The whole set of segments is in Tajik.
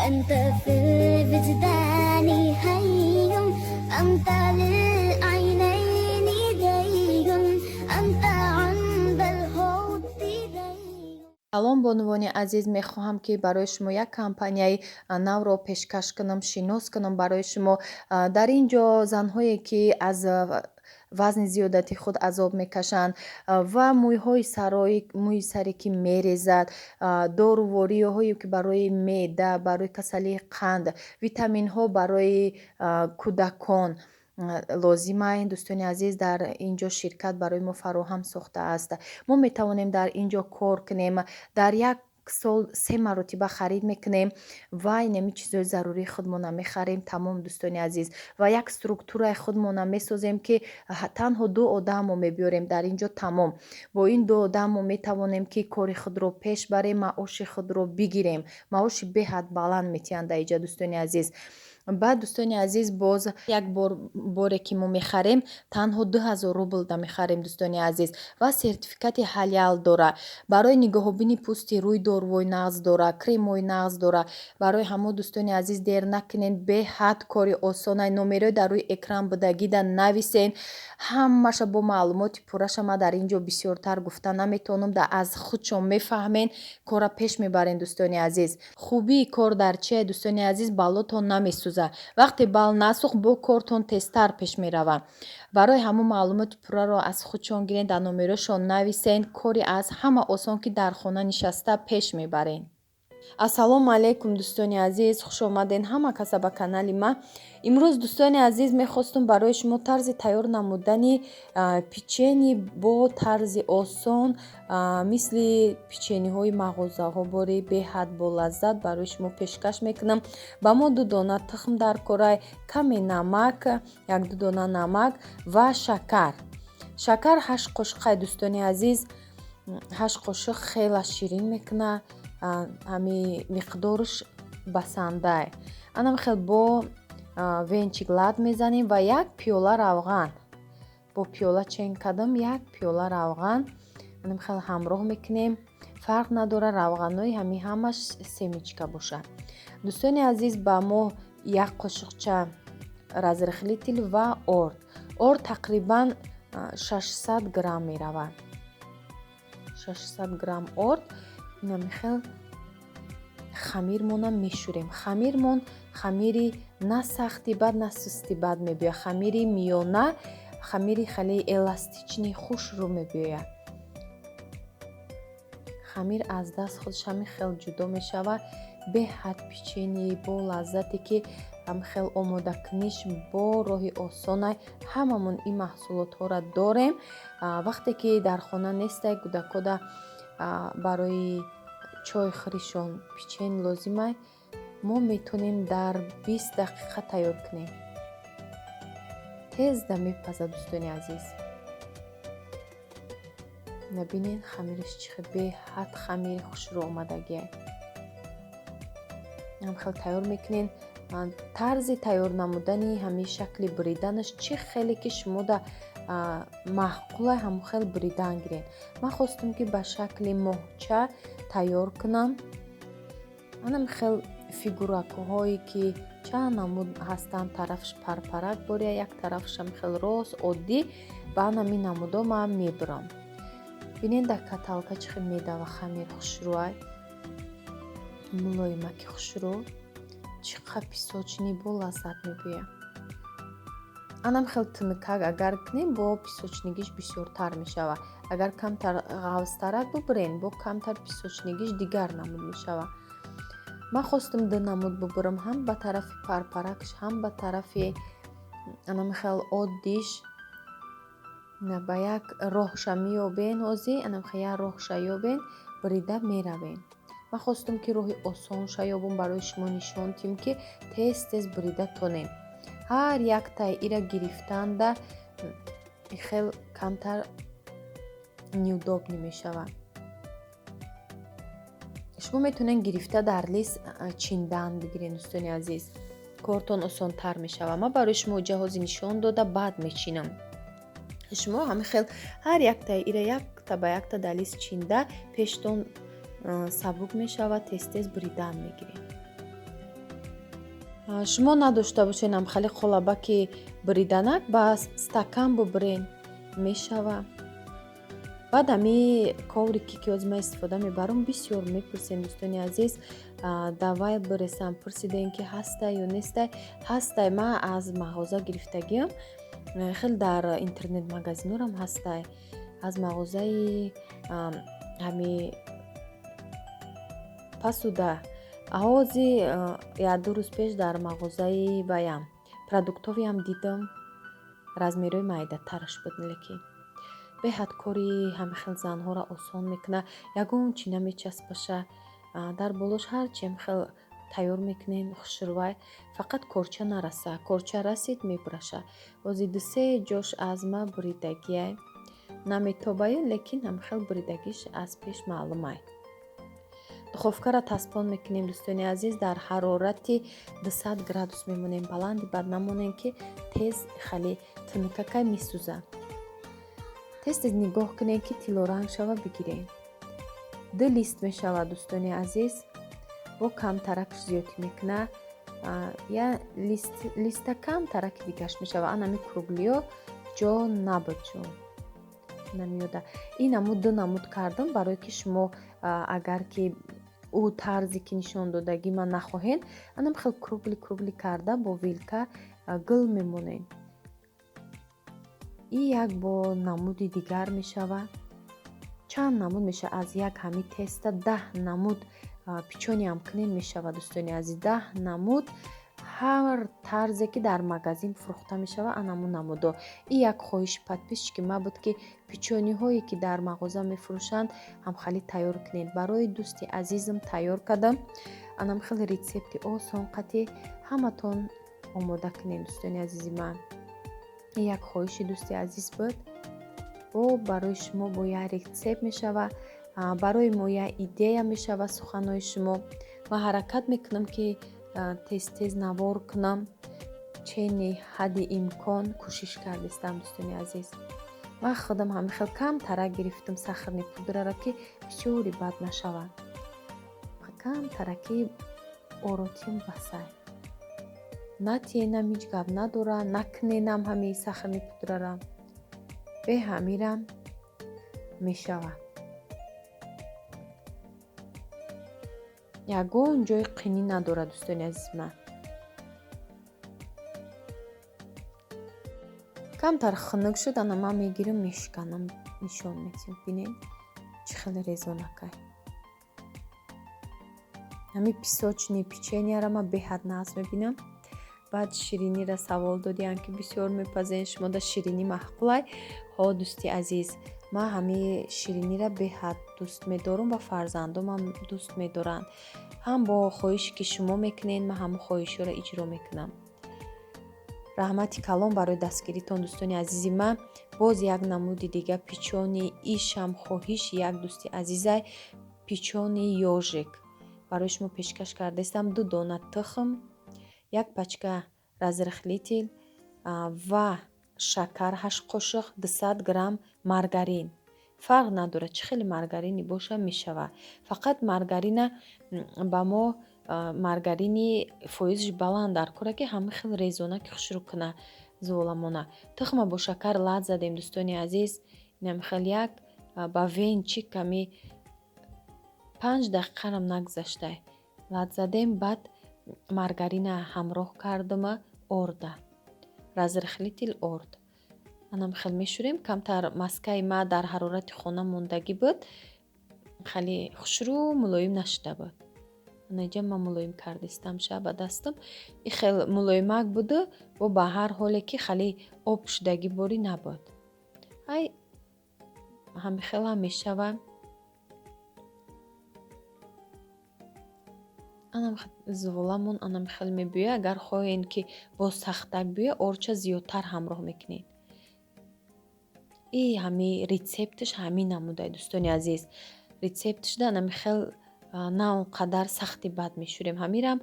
أنت في الوجدان حي أنت للعينين دي أنت عند الحب دي. салом бонувони азиз, мехоҳам ки барои шумо як компанияи навро пешкаш кунам, шинос кунам барои шумо. Дар ин ҷо занҳое ки аз вазни зиёдати худ азоб мекашанд ва мӯи саре ки мерезад, дорувориҳое ки барои меъда, барои касалии қанд, витаминҳо барои кӯдакон лозимаст. дӯстони азиз, дар ин ҷо ширкат барои мо фароҳам сохтааст. мо метавонем дар ин ҷо кор кунем, дар як сол 3 маротиба харид мекунем ва инами чизҳои зарурии худмона мехарем. тамом дӯстони азиз, ва як структураи худмона месозем ки танҳо 2 одамро мебиёрем дар ин ҷо. тамом бо ин 2 одам мо метавонем ки кори худро пеш барем, маоши худро бигирем. маоши беҳад баланд метиҳанд дар ин ҷо дӯстони азиз. баъд дӯстони азиз, боз як боре ки мо мехарем танҳо 2000 рубл да мехарем дӯстони азиз, ва сертификати ҳалал дора. барои нигоҳубини пӯсти рӯй дорувои нағз дора, кремои нағз дора. барои ҳамо дӯстони азиз дер накунед, беҳад кори осона. номерои дар рӯи экран будагида нависен, ҳамаша бо маълумоти пурраша ма дар ин ҷо бисёртар гуфта наметавонам, да аз худшон мефаҳмен, кора пеш мебарен дӯстони азиз. хубии кор дар чие дӯстони азиз? балотон намесӯзад. вақте бал насӯхт, бо кортон тезтар пеш меравад. барои ҳамо маълумоти пурраро аз худшон гирен, дар номерошон нависен, кори аз ҳама осон ки дар хона нишаста пеш мебарен. ассалому алайкум дӯстони азиз, хуш омаден ҳама каса ба канали ма. имрӯз дӯстони азиз мехостум барои шумо тарзи тайёр намудани печени бо тарзи осон, мисли печениҳои мағозаҳо бори беҳад болаззат барои шумо пешкаш мекунам. ба мо 2 дона тухм дар корай, каме намак, 1-2 дона намак ва шакар. шакар 8 қошиқай дӯстони азиз. 8 қошиқ хела ширин мекуна. ҳами миқдорш басандаe. анам хел бо венчиглад мезанем ва 1 пиёла равған. бо пиёла чен кардам, 1 пиёла равған. анам хел ҳамроҳ мекунем. фарқ надора равғанои ҳами ҳамаш семичка бошад. дӯстони азиз, ба мо 1 қошиқча разрихли тил ва орд. орд тақрибан 600 грамм меравад. 600 грамм орд. инами хел хамирмона мешӯрем. хамирмон хамири на сахти бад, на сусти бад мебиёяд. хамири миёна, хамири хеле эластични хушрӯ мебиёяд. хамир аз даст худш ҳами хел ҷудо мешавад. беҳад печени бо лаззате ки ҳам хел омодакуниш бо роҳи осонай. ҳамамон ин маҳсулотҳоро дорем. вақте ки дар хона нестай, кӯдакода барои чой хӯришон печен лозимай, мо метонем дар 20 дақиқа тайёр кунем. тезда мепазад дӯстони азиз. набинед хамириш чӣ хел беҳад хамири хушрӯ омадагиай. ҳам хел тайёр мекунем. тарзи тайёр намудани ҳамин шакли бриданаш чӣ хеле ки шумо да маъқулай ҳамо хел бридан гирен. ман хостам ки ба шакли моҳча тайёр кунам. анам хел фигуракҳое ки чанд намуд ҳастанд, тарафш парпарак боря, як тарафшам хел рост оддӣ. ба анами намудо ман мебурам. бинед дар каталка чӣ хел медава хамир хушрӯай. мулоимаки хушрӯ, чӣ қадр песочни бо лаззат мебиёяд. анам хел тункак агар кунем, бо песочнигиш бисёртар мешавад. агар камтар ғавзтарак бубурен, бо камтар песочнигиш дигар намуд мешавад. ман хостам 2 намуд бубурам, ҳам ба тарафи парпаракш, ҳам ба тарафи анам хел оддиш. ба як роҳша меёбен. ҳозир анам хел як роҳша ёбен, брида меравен. ман хостам ки роҳи осонша ёбам, барои шумо нишон диҳам ки тез тез брида тонем. ҳар яктай ира гирифтанда хел камтар неудобни мешавад. шумо метонед гирифта дар лист чиндан бигиред дӯстони азиз. кортон осонтар мешавад. ман барои шумо ҷаҳози нишон дода баъд мечинам. шумо ҳами хел ҳар яктай ира якта ба якта дар лист чинда пештон сабук мешавад, тез тез бридан мегиред. шумо надошта бошед амхали қолабаки бриданак ба стакан бубирен мешава. баъд ами коврики ки озма истифода мебарам бисёр мепурсем дӯстони азиз, давай биресам пурсидем ки ҳастай ё нестай. ҳастай, ма аз мағоза гирифтагиам, хеле дар интернет магазинорам ҳастай, аз мағозаи ҳами пасуда аҳози як-ду рӯз пеш дар мағозаи ваям продуктовиам дидам, размерои майдатараш буд, лекин беҳад кори ҳами хел занҳоро осон мекуна. Ягон чи намечаспаша, дар болош ҳарчем хел тайёр мекунем хушрӯвай, фақат корча нараса. Корча расид мебраша. Ози ду-се ҷош аз ма буридагиай, наметобаю, лекин ҳами хел буридагиш аз пеш маълумай. духовкаро таспон мекунем дӯстони азиз, дар ҳарорати 200 градус мемонем, баланди бад намонем ки тез хали тунукакай месӯза. тез нигоҳ кунем ки тилоранг шава бигирем. 2 лист мешава дӯстони азиз, бо кам таракш зиёдӣ мекуна, я листа кам тараки дигаш мешава. Анами круглиё ҷо набуд ҷо намёда. Ин намуд 2 намуд кардам барое ки шумо агар ки ӯ тарзе ки нишон додагӣ ман нахоҳед, анам хел кругли карда бо вилка гул мемонем. И як бо намуди дигар мешава. Чанд намуд меша аз як ҳами теста 10 намуд печёниям кунем мешава дӯстони азиз. 10 намуд ҳар тарзе ки дар магазин фурӯхта мешава, анаму намудо. И як хоҳиши подписчики ма буд ки печёниҳое ки дар мағоза мефурӯшанд ҳамхали тайёр кунед. Барои дӯсти азизам тайёр кардам. Анам хеле рецепти осон қатъӣ ҳаматон омода кунед дӯстони азизи ман. Як хоҳиши дӯсти азиз буд. Барои шумо бо як рецепт мешава, барои мо як идея мешава суханои шумо. Ва ҳаракат мекунам ки тез навор кунам, чени ҳадди имкон кӯшиш кардистам дӯстони азиз. Ман худам ҳами хел кам тарак гирифтам сахарни пудраро ки бисёри бад нашавад. Кам тараки оротим басай. Натиенам ҳеҷ гап надора, накуненам ҳами сахарни пудрара. Бе ҳамирам мешава. Ягон ҷои қинӣ надора дӯстони азизи ман. камтар хунук шуд, ана ман мегирам мешканам, нишон метим. Бинед чӣ хеле резонакай. ҳами песочни печенияро ман беҳад нағз мебинам. баъд ширинира савол додиям ки бисёр мепазен шумо да ширинӣ маҳқулай. ҳо дӯсти азиз, ман ҳами ширинира беҳад дӯст медорам ва фарзандомам дӯст медоранд. ҳам бо хоҳише ки шумо мекунед, ман ҳамон хоҳишҳоро иҷро мекунам. раҳмати калон барои дастгиритон дӯстони азизи ман. Боз як намуди дига печёни ишам хоҳиш як дӯсти азизай, печёни ёжик барои шумо пешкаш кардастам. 2 дона тухм, як пачка разрыхлитель ва шакар 8 қошиқ, 200 грамм маргарин. фарқ надорад чӣ хеле маргарини боша мешава. Фақат маргарина ба мо маргарини фоизш баланд дар кора ки ҳама хел резона ки хушрӯ куна зуоламона. Тухма бо шакар лад задем дӯстони азиз. Инам хел як ба венчи ками 5 дақиқарам нагзаштай лад задем. баъд маргарина ҳамроҳ кардама орда, разрыхлитель орд. анам хел мешӯрем. Камтар маскаи ма дар ҳарорати хона мондагӣ буд, хеле хушрӯ мулоим нашуда буд. анаҷа ман мулоим кардистам ша ба дастам. И хел мулоимак буду, бо ба ҳар ҳоле ки хеле об шудагӣ бори набуд. ай ҳами хел ҳам мешава. анам зуволамон анам хел мебӯя. Агар хоҳен ки бо сахтак бӯя, орча зиёдтар ҳамроҳ мекунед. И ҳами рецептиш ҳамин намудай дӯстони азиз. Рецептиш да анам хел на он қадар сахти бад мешӯрем. ҳамирам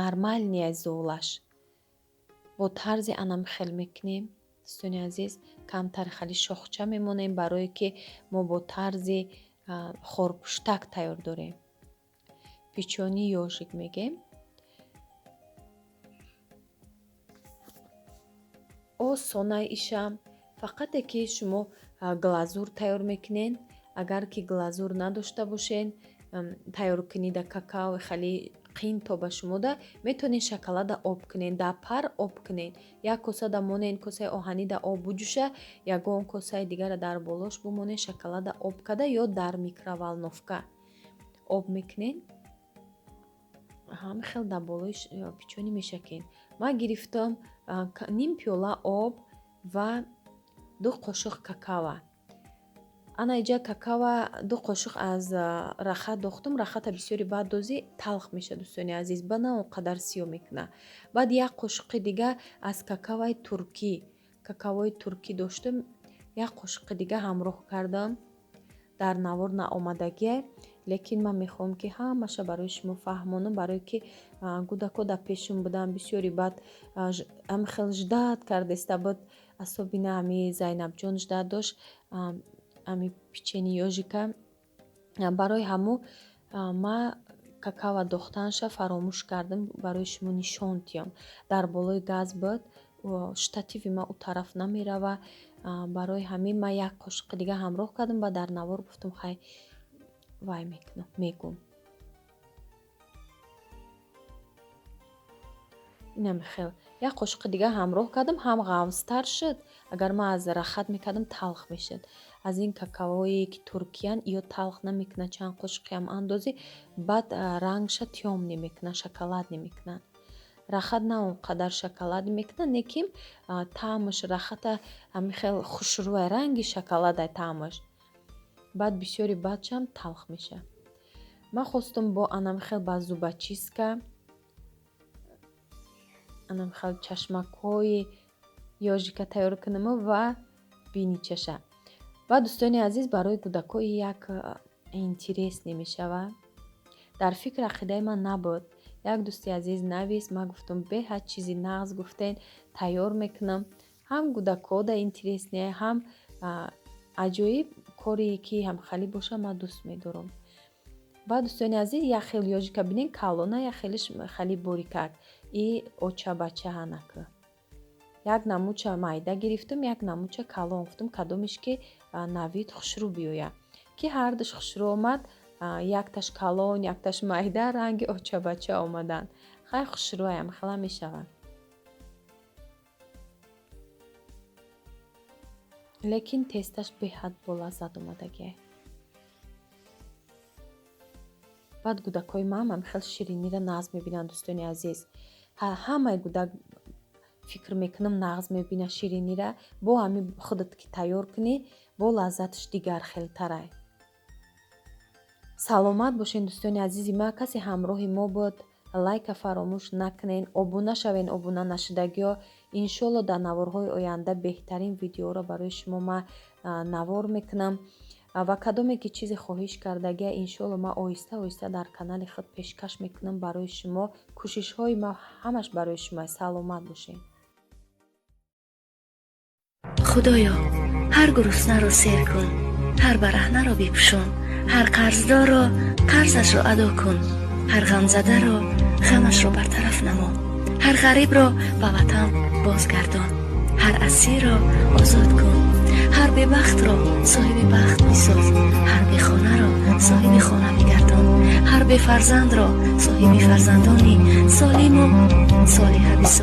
нормальни аз зуолаш. Бо тарзи анам хел мекунем дӯстони азиз. камтар хали шохча мемонем барое ки мо бо тарзи хорпуштак тайёр дорем. печёни ёжик мегем. осонай иша. Фақате ки шумо глазур тайёр мекунен. Агар ки глазур надошта бошен, тайёркунида какао хали қин то ба шумода, метонен шоколада об кунен, да пар об кунен. Як косада монен, косаи оҳанида об буҷуша, ягон косаи дигара дар болош бумонен, шоколада об када ё дар микроволновка об мекунен. Ҳам хел дар болои печёни мешакен. Ман гирифтам ним пиёла об ва 2 қошуқ какао. Ана иҷа какао 2 қошуқ аз рахат дохтум. Рахата бисёри баъд дозӣ талх меша дӯстони азиз, ба на он қадар сиёҳ мекуна. Баъд 1 қошуқи дига аз какаои туркӣ доштум. 1 қошуқи дига ҳамроҳ кардам. Дар навор наомадагие, лекин ман мехоҳам ки ҳамаша барои шумо фаҳмонам, барое ки кӯдако дар пешум буданд. Бисёри баъд ҳамихел ждат кардеста буд. Асобина ҳами Зайнабҷон ждат дошт. Ами печени ёжика барои ҳамӯ ма какао дохтанша фаромӯш кардам барои шумо нишон диҳам. Дар болои газ буд, штативи ма у тараф намерава. Барои ҳамин ма 1 қошуқи дига ҳамроҳ кардам ва дар навор гуфтам хай вай мекунам, мегӯм. инам хел 1 қошуқи дига ҳамроҳ кардам, ҳам ғавзтар шуд. Агар ман аз рахат мекардам, талх мешуд. Аз ин какаои ки туркиян ё талх намекунад, чанд қошуқи ҳам андозӣ, баъд рангша тём намекунад, шоколад намекунад. Рахат на он қадар шоколад мекунад, лекин таъмаш рахата ҳамихел хушрӯа, ранги шоколада таъмаш. Баъд бисёри баъдшам талх меша. Ман хостум бо анамихел ба зубочистка, анамихел чашмакҳои ёжика тайёр кунам ва биничаша. Баъд дӯстони азиз, барои кӯдако як интересне мешавад. Дар фикр ақидаи ман набуд. Як дӯсти азиз навист, ман гуфтам беҳад чизи нағз гуфтен, тайёр мекунам. Ҳам кӯдако да интересне, ҳам аҷоиб кори ки ҳамхали боша ман дӯст медорам. Баъд дӯстони азиз, як хел ёжика бинен калона, як хелиш хали борикак. И оча-бача ҳанака. Як намуча майда гирифтам, як намуча калон. Гуфтам кадомиш ки навид хушрӯ биёяд. Ки ҳардуш хушрӯ омад, якташ калон, якташ майда, ранги оча-бача омаданд. Хай хушрӯаям, хела мешавад. Лекин тесташ беҳад болаззат омадагие. баъд кӯдакҳои ман ҳамихел ширинира нағз мебинанд дӯстони азиз. Ҳамаи кӯдак фикр мекунам нағз мебина ширинира. Бо ҳами худат ки тайёр кунӣ, бо лаззаташ дигар хелтарай. Саломат бошен дӯстони азизи ман. Касе ҳамроҳи мо буд. Лайка фаромӯш накунен. Обуна шавен, обуна нашудагиҳо. Иншолло дар наворҳои оянда беҳтарин видеоро барои шумо ман навор мекунам. Ва кадоме ки чизе хоҳиш кардагия, иншолло ман оҳиста оҳиста дар канали худ пешкаш мекунам барои шумо. кӯшишҳои ман ҳамаш барои шумо. Саломат бошен. худоё, ҳар гуруснаро сер кун, ҳар бараҳнаро бипӯшон, ҳар қарздорро қарзашро адо кун, ҳар ғамзадаро ғамашро бартараф намо, ҳар ғарибро ба ватан бозгардон, ҳар асирро озод кун, ҳар бебахтро соҳиби бахт бисоз, ҳар бехонаро соҳиби хона бигардон, ҳар бефарзандро соҳиби фарзандони солиму солиҳа бисоз.